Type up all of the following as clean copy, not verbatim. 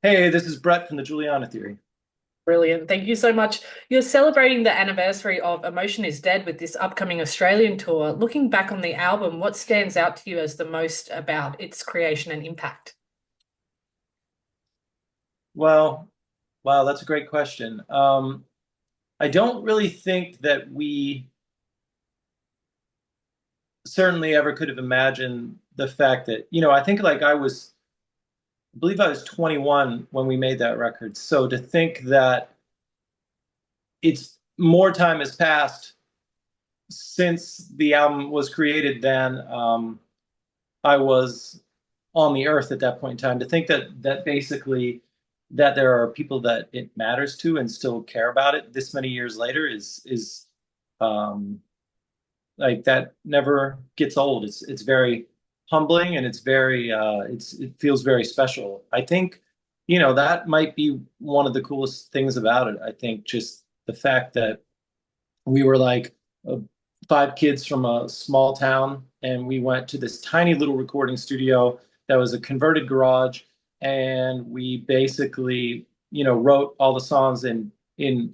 Hey, this is Brett from the Juliana Theory. Brilliant. Thank you so much. You're celebrating the anniversary of Emotion is Dead with this upcoming Australian tour. Looking back on the album, what stands out to you as the most about its creation and impact? Well, wow, that's a great question. I don't really think that we certainly ever could have imagined the fact that, I think like I believe I was 21 when we made that record. So to think that it's more time has passed since the album was created than I was on the earth at that point in time. To think that basically that there are people that it matters to and still care about it this many years later is um, like that never gets old. It's very humbling and it's very it feels very special. I think that might be one of the coolest things about it. I think just the fact that we were like uh, five kids from a small town, and we went to this tiny little recording studio that was a converted garage, and we basically, wrote all the songs in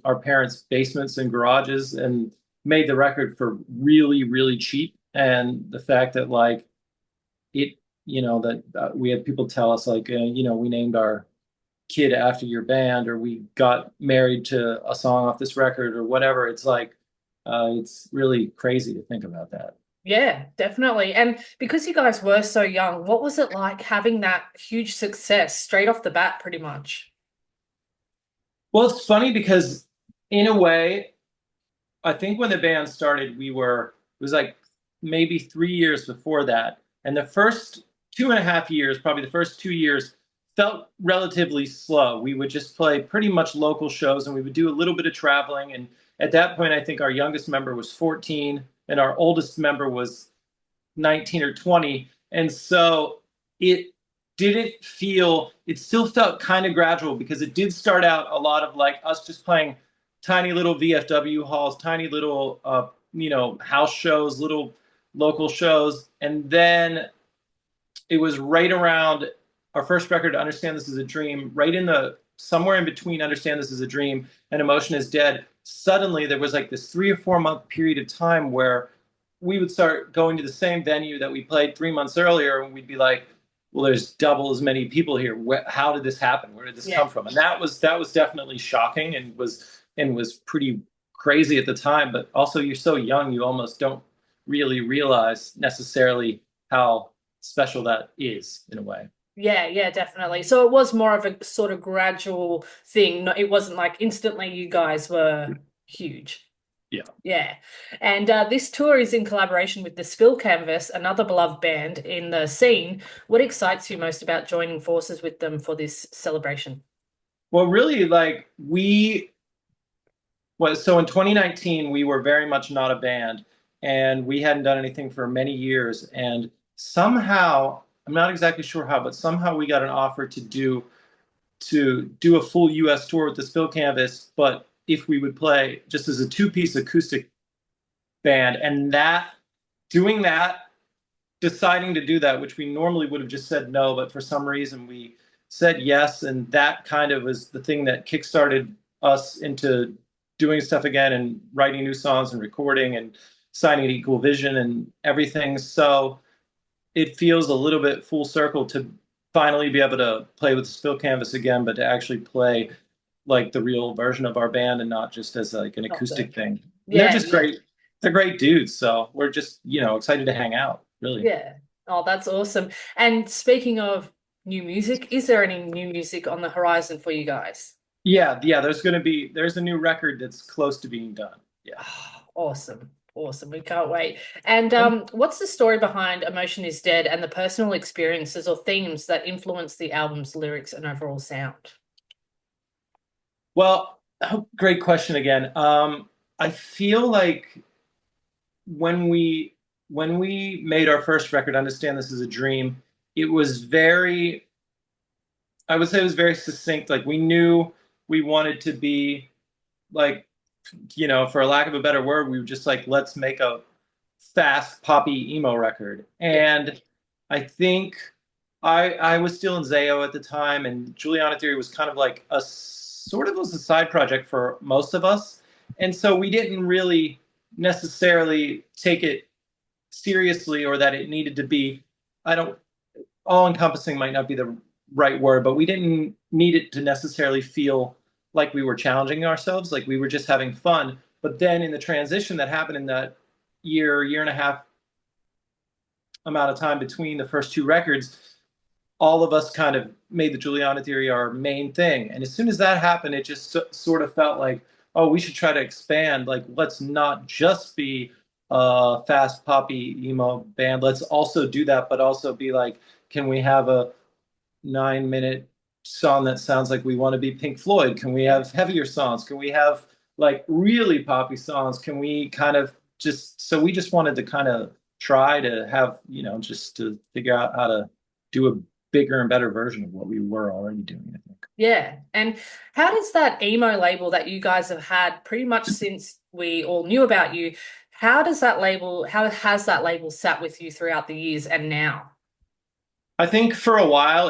our parents' basements and garages, and made the record for really, really cheap. And the fact that like it, that we had people tell us like, we named our kid after your band, or we got married to a song off this record, or whatever. It's like it's really crazy to think about that. Yeah, definitely. And because you guys were so young, what was it like having that huge success straight off the bat, pretty much? Well, it's funny because in a way, I think when the band started, it was like maybe 3 years before that. And the first 2.5 years, probably the first 2 years, felt relatively slow. We would just play pretty much local shows, and we would do a little bit of traveling. And at that point, I think our youngest member was 14 and our oldest member was 19 or 20. And so it it still felt kind of gradual, because it did start out a lot of like us just playing tiny little VFW halls, tiny little, house shows, little local shows. And then it was right around our first record, Understand This Is a Dream, right in the somewhere in between Understand This Is a Dream and Emotion is Dead. Suddenly there was like this 3 or 4 month period of time where we would start going to the same venue that we played 3 months earlier, and we'd be like, well, there's double as many people here. How did this happen? Where did this Yeah. come from? And that was definitely shocking, and was pretty crazy at the time. But also, you're so young, you almost don't really realize necessarily how special that is in a way. Yeah, yeah, definitely. So it was more of a sort of gradual thing. It wasn't like instantly you guys were huge. Yeah. Yeah. And this tour is in collaboration with the Spill Canvas, another beloved band in the scene. What excites you most about joining forces with them for this celebration? Well, really, like so in 2019, we were very much not a band, and we hadn't done anything for many years. And somehow, I'm not exactly sure how, but somehow we got an offer to do a full US tour with the Spill Canvas, but if we would play just as a two-piece acoustic band. And doing that, deciding to do that, which we normally would have just said no, but for some reason we said yes. And that kind of was the thing that kickstarted us into doing stuff again and writing new songs and recording and signing at Equal Vision and everything. So it feels a little bit full circle to finally be able to play with the Spill Canvas again, but to actually play like the real version of our band and not just as like an Not the acoustic thing. And they're Yeah, just yeah. great. They're great dudes. So we're just, excited to hang out, really. Yeah. Oh, that's awesome. And speaking of new music, is there any new music on the horizon for you guys? Yeah, yeah, there's a new record that's close to being done. Yeah. Oh, awesome. Awesome. We can't wait. And And what's the story behind Emotion is Dead and the personal experiences or themes that influence the album's lyrics and overall sound? well, oh, great question again. I feel like when we when we made our first record, Understand This Is a Dream, it was very, I would say it was very succinct. Like we knew we wanted to be like, for a lack of a better word, we were just like, let's make a fast poppy emo record. Yeah. And I think I was still in Zayo at the time, and Juliana Theory was kind of like a sort of was a side project for most of us, and so we didn't really necessarily take it seriously, or that it needed to be. I don't all encompassing might not be the right word, but we didn't need it to necessarily feel like we were challenging ourselves, like we were just having fun. But then in the transition that happened in that year and a half amount of time between the first two records, all of us kind of made the Juliana Theory our main thing. And as soon as that happened, it just sort of felt like, oh, we should try to expand. Like, let's not just be a fast poppy emo band. Let's also do that, but also be like, can we have a 9 minute song that sounds like we want to be Pink Floyd? Can we have heavier songs? Can we have like really poppy songs? Can we kind of just, so we just wanted to kind of try to have, just to figure out how to do a bigger and better version of what we were already doing, I think. Yeah. And how does that emo label that you guys have had pretty much since we all knew about you, how has that label sat with you throughout the years and now? I think for a while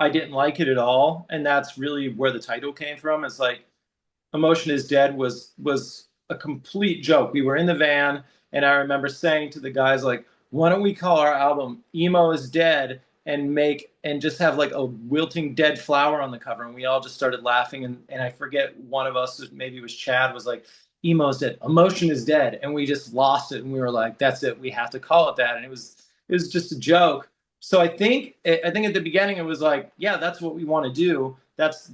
I didn't like it at all, and that's really where the title came from. It's like Emotion is Dead was a complete joke. We were in the van, and I remember saying to the guys like, "Why don't we call our album Emo is Dead and just have like a wilting dead flower on the cover?" And we all just started laughing, and I forget, one of us, maybe it was Chad, was like, "Emo is dead, Emotion is dead," and we just lost it, and we were like, "That's it, we have to call it that." And it was just a joke. So I think at the beginning it was like, yeah, that's what we want to do. That's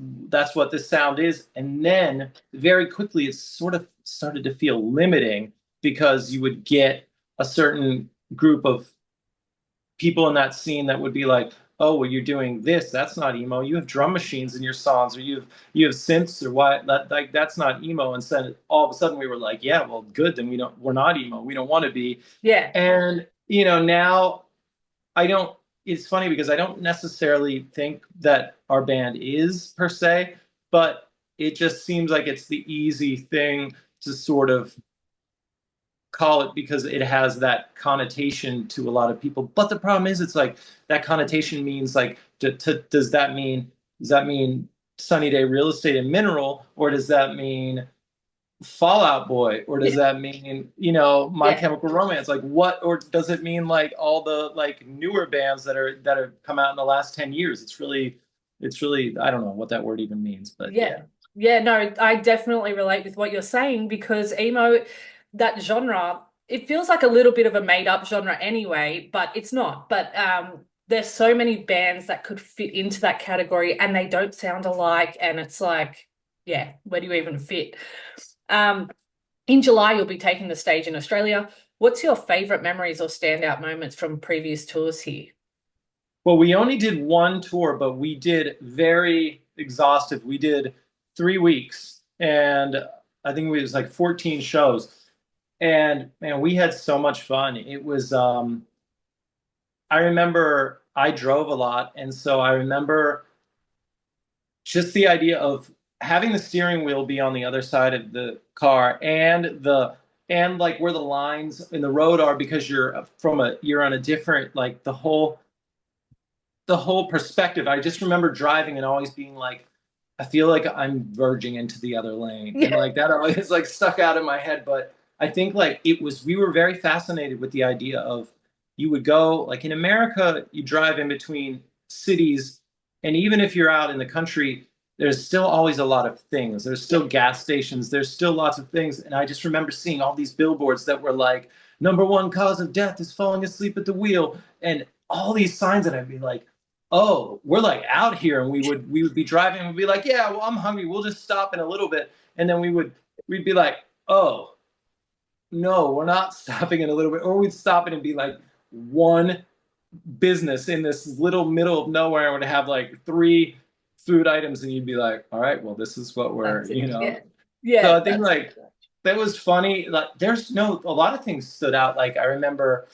what this sound is. And then very quickly it sort of started to feel limiting, because you would get a certain group of people in that scene that would be like, oh, well, you're doing this, that's not emo. You have drum machines in your songs, or you have synths, or what, that, like, that's not emo. And so all of a sudden we were like, yeah, well, good, then we're not emo. We don't want to be. Yeah. And now I don't, it's funny because I don't necessarily think that our band is per se, but it just seems like it's the easy thing to sort of call it, because it has that connotation to a lot of people. But the problem is, it's like that connotation means like, does that mean Sunny Day Real Estate and Mineral, or does that mean Fallout Boy, or does Yeah. that mean, My Yeah. Chemical Romance? Like, what, or does it mean like all the like newer bands that have come out in the last 10 years? It's really I don't know what that word even means, but yeah. Yeah. Yeah, no, I definitely relate with what you're saying because emo, that genre, it feels like a little bit of a made up genre anyway, but it's not. But there's so many bands that could fit into that category and they don't sound alike. And it's like, yeah, where do you even fit? Um, in July, you'll be taking the stage in Australia. What's your favorite memories or standout moments from previous tours here? Well, we only did one tour, but we did very exhaustive. We did 3 weeks, and I think it was like 14 shows. And man, we had so much fun. I remember I drove a lot, and so I remember just the idea of having the steering wheel be on the other side of the car, and like where the lines in the road are, because you're on a different, like, the whole perspective. I just remember driving and always being like, I feel like I'm verging into the other lane. And Yeah. like that always like stuck out in my head. But I think like we were very fascinated with the idea of, you would go like in America, you drive in between cities. And even if you're out in the country, there's still always a lot of things. There's Yeah. still gas stations. There's still lots of things. And I just remember seeing all these billboards that were like, number one cause of death is falling asleep at the wheel. And all these signs that I'd be like, oh, we're like out here, and we would be driving and we'd be like, yeah, well, I'm hungry. We'll just stop in a little bit. And then we'd be like, oh, no, we're not stopping in a little bit. Or we'd stop in and be like one business in this little middle of nowhere, and would have like three food items, and you'd be like, all right, well, this is what we're, That's it. Yeah. So Yeah, I think that's it. like that was funny. Like a lot of things stood out. Like I remember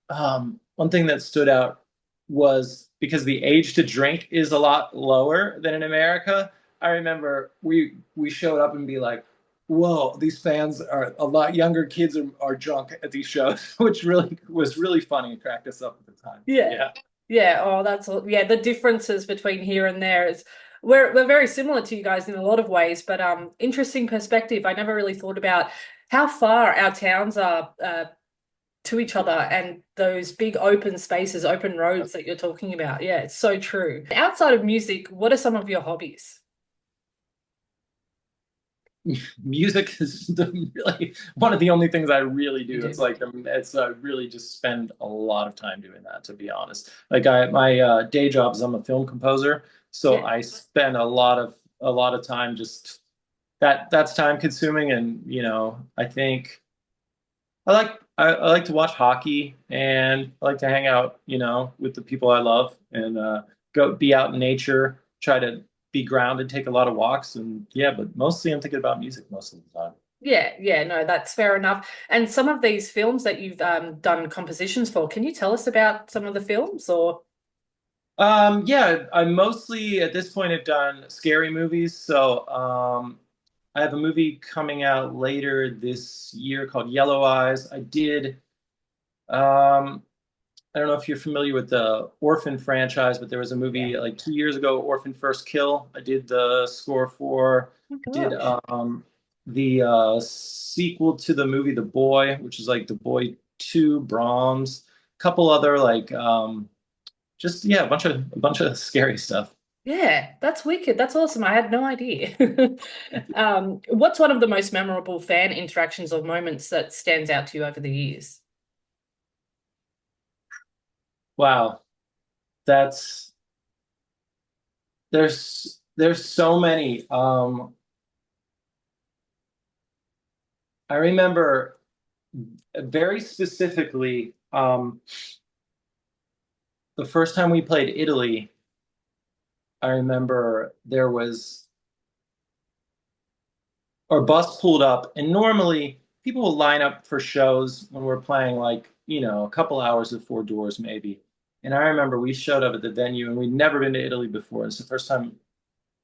one thing that stood out was because the age to drink is a lot lower than in America. I remember we showed up and be like, whoa, these fans are a lot younger. Kids are drunk at these shows, which really was really funny and cracked us up at the time. Yeah. Yeah. Yeah, oh, that's all. Yeah, the differences between here and there is we're very similar to you guys in a lot of ways, but interesting perspective. I never really thought about how far our towns are to each other and those big open spaces, open roads that you're talking about. Yeah, it's so true. Outside of music, what are some of your hobbies? Music is really one of the only things I really You do. It's do. like it's really just spend a lot of time doing that, to be honest. Like my day job is I'm a film composer, so Yeah. I spend a lot of time just that's time consuming, and I think I like to watch hockey, and I like to hang out, with the people I love, and go be out in nature, try to be grounded, take a lot of walks, and yeah, but mostly I'm thinking about music most of the time. Yeah, yeah, no, that's fair enough. And some of these films that you've done compositions for, can you tell us about some of the films or? Yeah, I mostly at this point have done scary movies. So I have a movie coming out later this year called Yellow Eyes. I did I don't know if you're familiar with the Orphan franchise, but there was a Yeah. movie like 2 years ago, Orphan First Kill. I did the score for. Oh my Did gosh. the sequel to the movie The Boy, which is like The Boy 2, Brahms, a couple other like just yeah, a bunch of scary stuff. Yeah, that's wicked. That's awesome. I had no idea. What's one of the most memorable fan interactions or moments that stands out to you over the years? Wow, that's there's so many. I remember very specifically the first time we played Italy. I remember there was our bus pulled up, and normally people will line up for shows when we're playing, like, a couple hours before doors, maybe. And I remember we showed up at the venue, and we'd never been to Italy before. It's the first time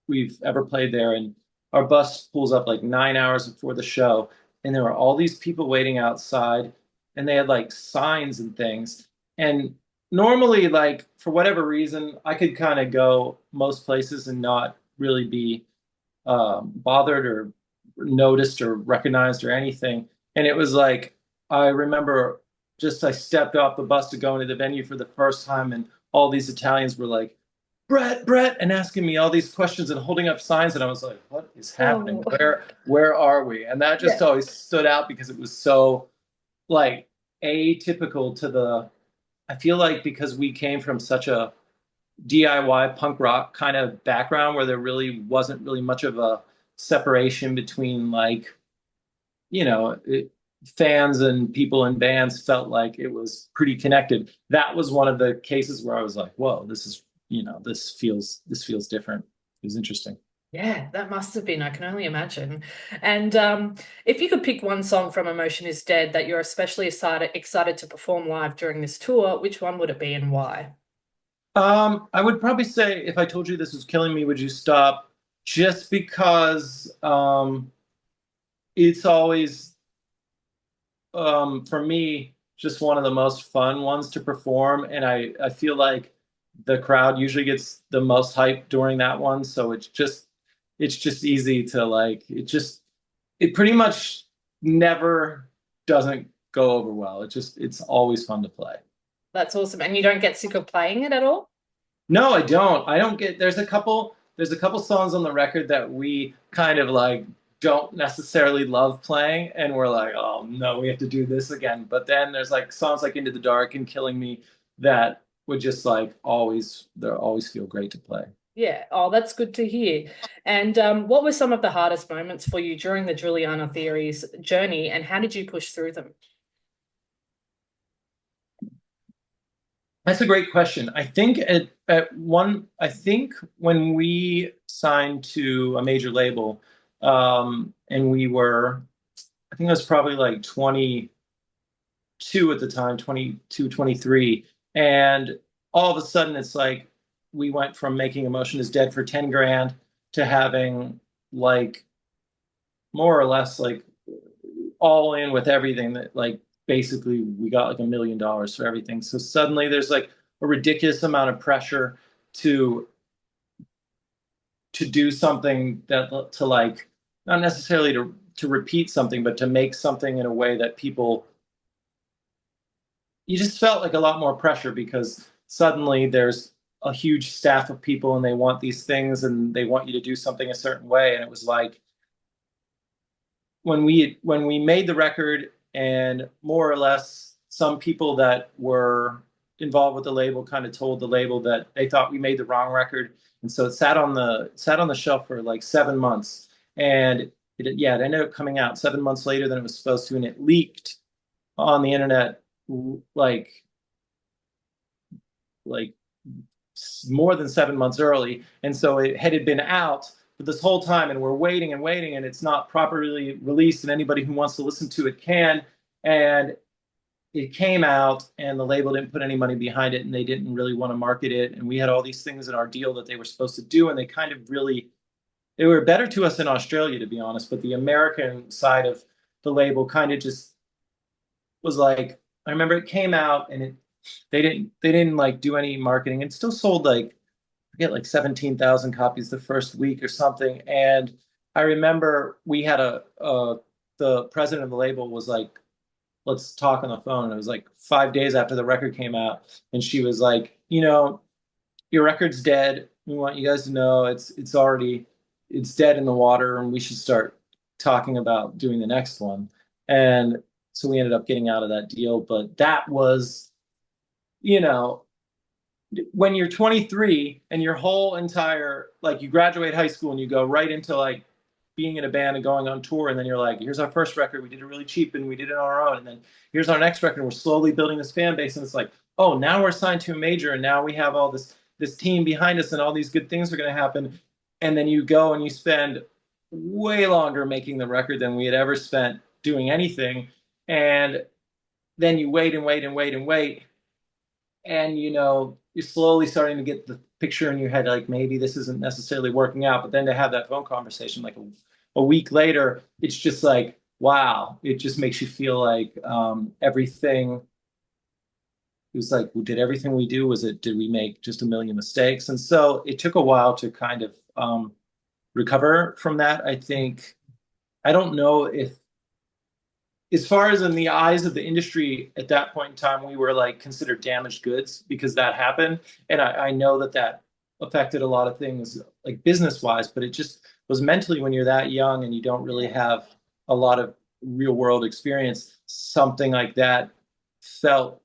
we've ever played there. And our bus pulls up like 9 hours before the show, and there were all these people waiting outside, and they had like signs and things. And normally, like, for whatever reason, I could kind of go most places and not really be bothered or noticed or recognized or anything. And it was like, I remember just I stepped off the bus to go into the venue for the first time, and all these Italians were like, Brett, Brett, and asking me all these questions and holding up signs. And I was like, what is happening? Oh, Where are we? And that just yeah. always stood out because it was so like atypical to I feel like because we came from such a DIY punk rock kind of background where there really wasn't really much of a separation between, like, you know, it, fans and people in bands felt like it was pretty connected. That was one of the cases where I was like, whoa, this feels different. It was interesting. Yeah, that must have been. I can only imagine. And if you could pick one song from Emotion is Dead that you're especially excited to perform live during this tour, which one would it be and why? I would probably say, if I told you this was killing me, would you stop? Just because it's always, for me, just one of the most fun ones to perform. And I feel like the crowd usually gets the most hype during that one. So it's just easy to like, it pretty much never doesn't go over well. It's always fun to play. That's awesome. And you don't get sick of playing it at all? No, I don't. I don't get, there's a couple songs on the record that we kind of like don't necessarily love playing, and we're like, oh no, we have to do this again. But then there's like songs like Into the Dark and Killing Me that would just like they always feel great to play. Yeah. Oh, that's good to hear. And what were some of the hardest moments for you during the Juliana Theory's journey, and how did you push through them? That's a great question. I think when we signed to a major label, and I think I was probably like 22 at the time, 22, 23. And all of a sudden it's like we went from making Emotion is Dead for 10 grand to having, like, more or less like all in with everything, that like basically we got like $1 million for everything. So suddenly there's like a ridiculous amount of pressure to do something that to like not necessarily to repeat something, but to make something in a way that people you just felt like a lot more pressure because suddenly there's a huge staff of people and they want these things and they want you to do something a certain way. And it was like when we made the record and more or less some people that were involved with the label kind of told the label that they thought we made the wrong record. And so it sat on the shelf for like 7 months. And it ended up coming out 7 months later than it was supposed to, and it leaked on the internet like like more than 7 months early. And so it had been out for this whole time, and we're waiting and waiting, and it's not properly released, and anybody who wants to listen to it can. And it came out, and the label didn't put any money behind it, and they didn't really want to market it. And we had all these things in our deal that they were supposed to do, and they kind of really they were better to us in Australia, to be honest. But the American side of the label kind of just was like, I remember it came out and they didn't like do any marketing. It still sold like I forget like 17,000 copies the first week or something. And I remember we had the president of the label was like, let's talk on the phone. And it was like 5 days after the record came out, and she was like, your record's dead. We want you guys to know it's dead in the water, and we should start talking about doing the next one. And so we ended up getting out of that deal. But that was, you know, when you're 23 and your whole entire like you graduate high school and you go right into like being in a band and going on tour, and then you're like, here's our first record, we did it really cheap and we did it on our own, and then here's our next record, and we're slowly building this fan base, and it's like, oh, now we're signed to a major, and now we have all this team behind us, and all these good things are going to happen. And then you go and you spend way longer making the record than we had ever spent doing anything. And then you wait and wait and wait and wait. And you're slowly starting to get the picture in your head, like maybe this isn't necessarily working out. But then to have that phone conversation like a week later, it's just like, wow, it just makes you feel like everything. It was like, did everything we do, did we make just a million mistakes? And so it took a while to kind of recover from that. I think, I don't know if, as far as in the eyes of the industry at that point in time, we were like considered damaged goods because that happened. And I know that affected a lot of things like business wise, but it just was mentally when you're that young and you don't really have a lot of real world experience, something like that felt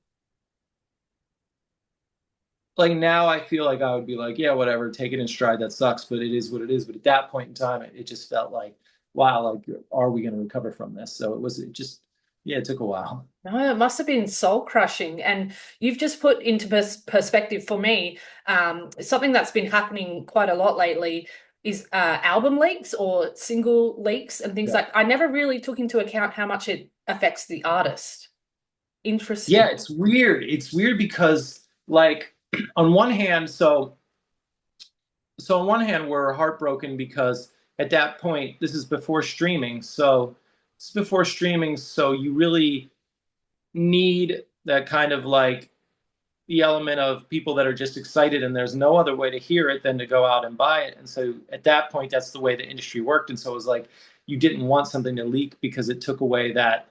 like now I feel like I would be like, yeah, whatever, take it in stride. That sucks, but it is what it is. But at that point in time, it just felt like, wow, like, are we going to recover from this? So it just, yeah, it took a while. No, it must have been soul crushing. And you've just put into perspective for me, something that's been happening quite a lot lately is album leaks or single leaks and things Yeah. like I never really took into account how much it affects the artist. Yeah, Interesting. it's weird. It's weird because like on one hand, so on one hand, we're heartbroken because at that point, this is before streaming. So it's before streaming, so you really need that kind of like the element of people that are just excited, and there's no other way to hear it than to go out and buy it. And so at that point, that's the way the industry worked. And so it was like you didn't want something to leak because it took away that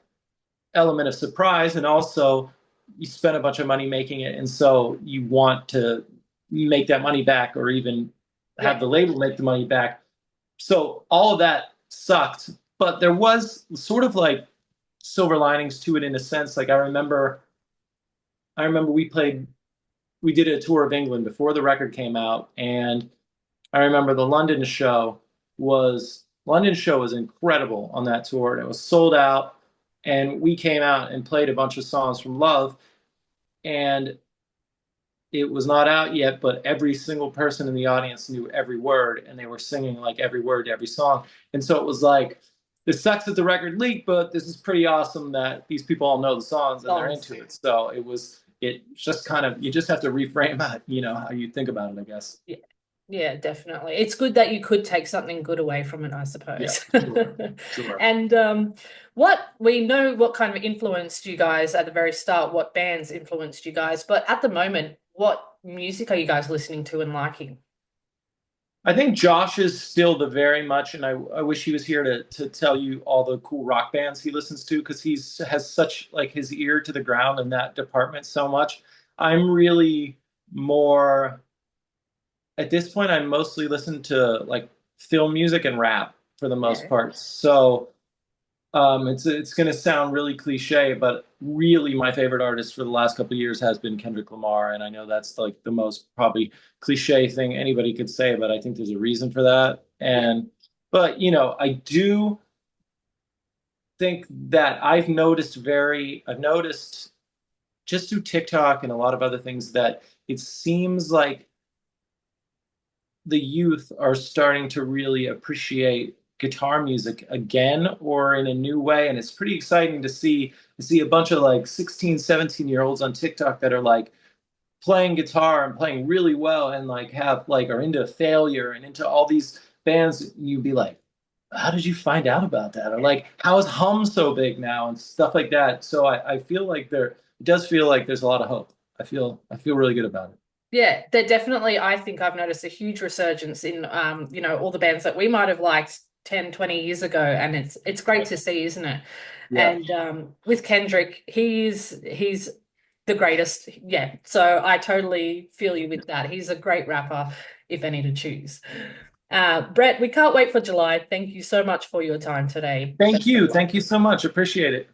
element of surprise, and also you spent a bunch of money making it, and so you want to make that money back or even have Yeah. the label make the money back. So all of that sucked, but there was sort of like silver linings to it in a sense. Like I remember we did a tour of England before the record came out, and I remember the London show was incredible on that tour, and it was sold out. And we came out and played a bunch of songs from Love, and it was not out yet, but every single person in the audience knew every word, and they were singing like every word to every song. And so it was like, this sucks that the record leaked, but this is pretty awesome that these people all know the songs and they're into it. So it just kind of, you just have to reframe that, how you think about it, I guess. Yeah. Yeah, definitely. It's good that you could take something good away from it, I Yeah, suppose. sure. And what we know what kind of influenced you guys at the very start, what bands influenced you guys, but at the moment, What music are you guys listening to and liking? I think Josh is still the very much, and I wish he was here to tell you all the cool rock bands he listens to because he's has such like his ear to the ground in that department so much. I'm really more at this point. I mostly listen to like film music and rap for the most Yeah. part. So it's going to sound really cliche, but really my favorite artist for the last couple of years has been Kendrick Lamar, and I know that's like the most probably cliche thing anybody could say, but I think there's a reason for that. Yeah. And but I do think that I've noticed just through TikTok and a lot of other things that it seems like the youth are starting to really appreciate guitar music again or in a new way, and it's pretty exciting to see a bunch of like 16, 17 year olds on TikTok that are like playing guitar and playing really well and like have like are into Failure and into all these bands. You'd be like, how did you find out about that? Or like, how is Hum so big now and stuff like that. So I feel like it does feel like there's a lot of hope. I feel really good about it. Yeah, there definitely, I think I've noticed a huge resurgence in all the bands that we might have liked 10, 20 years ago. And it's great to see, isn't it? Yeah. And with Kendrick, he's the greatest. Yeah. So I totally feel you with that. He's a great rapper, if any to choose. Brett, we can't wait for July. Thank you so much for your time today. Thank Best of you. luck. Thank you so much. Appreciate it.